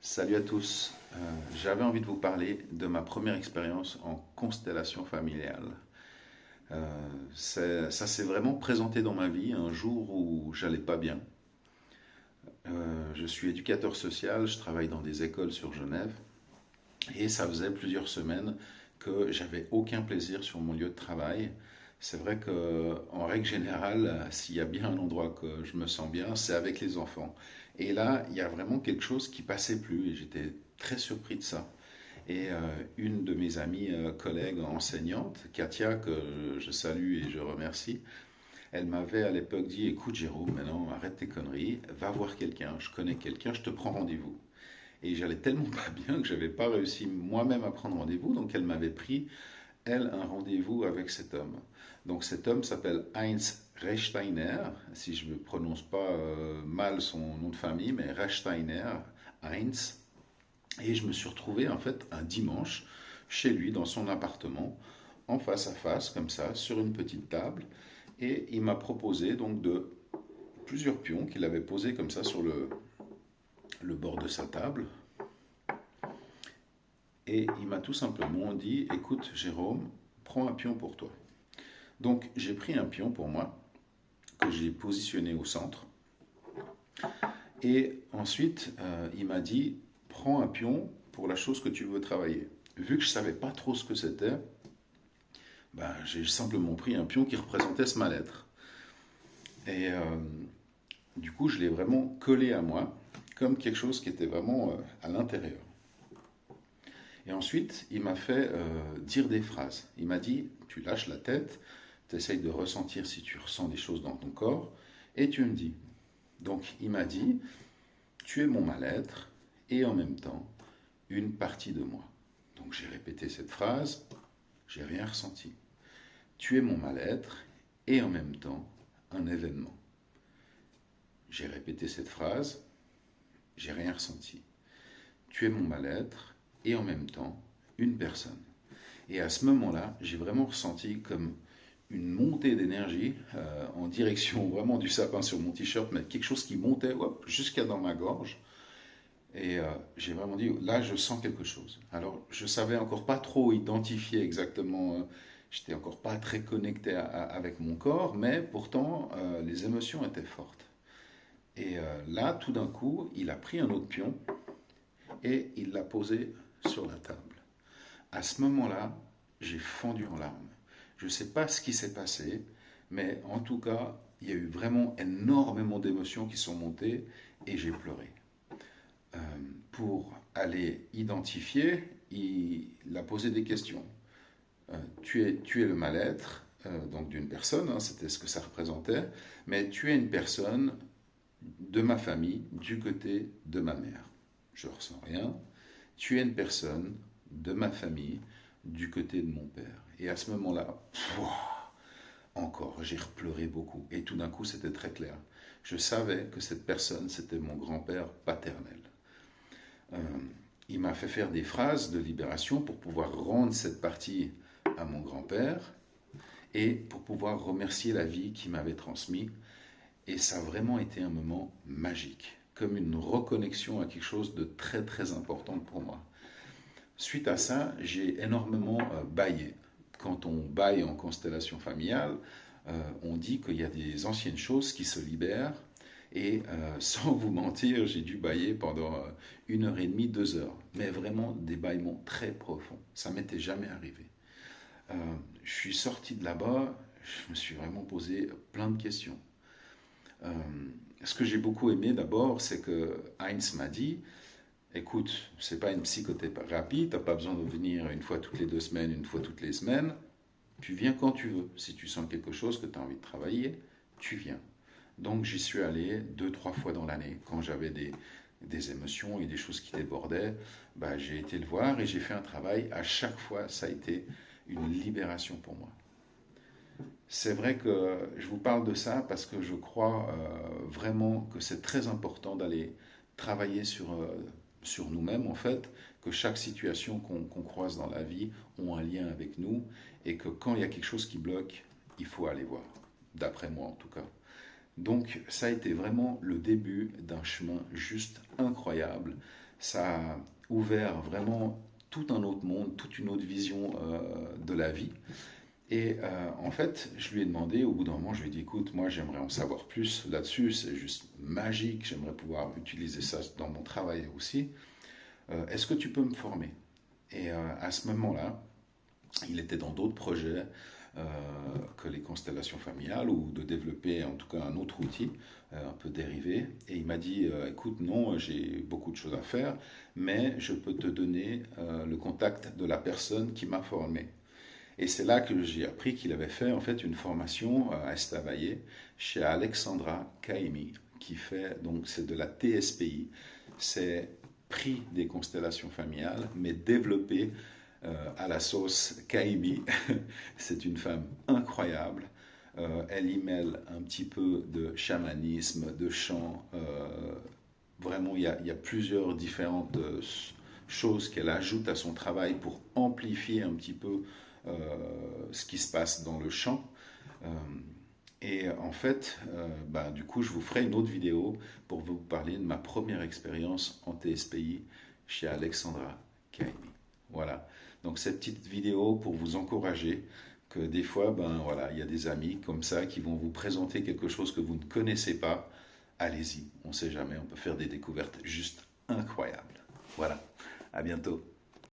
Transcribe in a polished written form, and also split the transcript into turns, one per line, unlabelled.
Salut à tous. J'avais envie de vous parler de ma première expérience en constellation familiale. Ça s'est vraiment présenté dans ma vie un jour où j'allais pas bien. Je suis éducateur social, je travaille dans des écoles sur Genève et ça faisait plusieurs semaines que j'avais aucun plaisir sur mon lieu de travail. C'est vrai que, en règle générale, s'il y a bien un endroit que je me sens bien, c'est avec les enfants. Et là, il y a vraiment quelque chose qui passait plus et j'étais très surpris de ça. Et une de mes amies collègues enseignantes, Katia, que je salue et je remercie, elle m'avait à l'époque dit, écoute Jérôme, maintenant arrête tes conneries, va voir quelqu'un, je connais quelqu'un, je te prends rendez-vous. Et j'allais tellement pas bien que j'avais pas réussi moi-même à prendre rendez-vous, donc elle m'avait pris, elle, un rendez-vous avec cet homme. Donc cet homme s'appelle Heinz Rechsteiner, si je ne prononce pas mal son nom de famille, mais Rechsteiner, Heinz. Et je me suis retrouvé en fait un dimanche chez lui dans son appartement, en face à face, comme ça, sur une petite table. Et il m'a proposé donc de plusieurs pions qu'il avait posés comme ça sur le bord de sa table. Et il m'a tout simplement dit, écoute Jérôme, prends un pion pour toi. Donc j'ai pris un pion pour moi, que j'ai positionné au centre. Et ensuite, il m'a dit, prends un pion pour la chose que tu veux travailler. Vu que je ne savais pas trop ce que c'était, ben, j'ai simplement pris un pion qui représentait ce mal-être. Et du coup, je l'ai vraiment collé à moi, comme quelque chose qui était vraiment à l'intérieur. Et ensuite, il m'a fait dire des phrases. Il m'a dit, tu lâches la tête, tu essayes de ressentir si tu ressens des choses dans ton corps, et tu me dis. Donc, il m'a dit, tu es mon mal-être, et en même temps, une partie de moi. Donc, j'ai répété cette phrase, j'ai rien ressenti. Tu es mon mal-être, et en même temps, un événement. J'ai répété cette phrase, j'ai rien ressenti. Tu es mon mal-être, et en même temps, une personne. Et à ce moment-là, j'ai vraiment ressenti comme une montée d'énergie en direction vraiment du sapin sur mon t-shirt, mais quelque chose qui montait jusqu'à dans ma gorge. Et j'ai vraiment dit, là, je sens quelque chose. Alors, je savais encore pas trop identifier exactement, j'étais encore pas très connecté avec mon corps, mais pourtant, les émotions étaient fortes. Et là, tout d'un coup, il a pris un autre pion et il l'a posé sur la table. À ce moment-là, j'ai fondu en larmes. Je ne sais pas ce qui s'est passé, mais en tout cas, il y a eu vraiment énormément d'émotions qui sont montées et j'ai pleuré. Euh, pour aller identifier, il a posé des questions. Tu es le mal-être donc d'une personne, hein, c'était ce que ça représentait, mais tu es une personne de ma famille, du côté de ma mère. Je ne ressens rien. Tu es une personne de ma famille, du côté de mon père. Et à ce moment-là, encore, j'ai repleuré beaucoup. Et tout d'un coup, c'était très clair. Je savais que cette personne, c'était mon grand-père paternel. Euh, il m'a fait faire des phrases de libération pour pouvoir rendre cette partie à mon grand-père et pour pouvoir remercier la vie qu'il m'avait transmise. Et ça a vraiment été un moment magique, comme une reconnexion à quelque chose de très très important pour moi. Suite à ça, j'ai énormément baillé. Quand on baille en constellation familiale, on dit qu'il y a des anciennes choses qui se libèrent. Et sans vous mentir, j'ai dû bailler pendant 1 heure et demie, 2 heures. Mais vraiment des bâillements très profonds. Ça m'était jamais arrivé. Euh, je suis sorti de là-bas, je me suis vraiment posé plein de questions. Euh, Ce que j'ai beaucoup aimé d'abord, c'est que Heinz m'a dit, écoute, c'est pas une psychothérapie, t'as pas besoin de venir une fois toutes les 2 semaines, une fois toutes les semaines. Tu viens quand tu veux. Si tu sens quelque chose que tu as envie de travailler, tu viens. Donc j'y suis allé 2, 3 fois dans l'année. Quand j'avais des émotions et des choses qui débordaient, bah, j'ai été le voir et j'ai fait un travail. À chaque fois, ça a été une libération pour moi. C'est vrai que je vous parle de ça parce que je crois vraiment que c'est très important d'aller travailler sur nous-mêmes, en fait, que chaque situation qu'on croise dans la vie ont un lien avec nous et que quand il y a quelque chose qui bloque, il faut aller voir, d'après moi en tout cas. Donc ça a été vraiment le début d'un chemin juste incroyable. Ça a ouvert vraiment tout un autre monde, toute une autre vision de la vie. Et en fait, je lui ai demandé, au bout d'un moment, je lui ai dit, écoute, moi j'aimerais en savoir plus là-dessus, c'est juste magique, j'aimerais pouvoir utiliser ça dans mon travail aussi. Est-ce que tu peux me former? Et à ce moment-là, il était dans d'autres projets euh, que les constellations familiales ou de développer en tout cas un autre outil un peu dérivé. Et il m'a dit, écoute, non, j'ai beaucoup de choses à faire, mais je peux te donner le contact de la personne qui m'a formé. Et c'est là que j'ai appris qu'il avait fait en fait une formation à Estavayer chez Alexandra Caimi, qui fait donc c'est de la TSPI, c'est pris des constellations familiales, mais développé à la sauce Caimi. C'est une femme incroyable. Elle y mêle un petit peu de chamanisme, de chant. Vraiment, il y a plusieurs différentes choses qu'elle ajoute à son travail pour amplifier un petit peu ce qui se passe dans le chant. Euh, et en fait, bah, du coup, je vous ferai une autre vidéo pour vous parler de ma première expérience en TSPI chez Alexandra Kaimi. Voilà. Donc cette petite vidéo pour vous encourager que des fois, ben voilà, il y a des amis comme ça qui vont vous présenter quelque chose que vous ne connaissez pas. Allez-y, on ne sait jamais, on peut faire des découvertes juste incroyables. Voilà. À bientôt.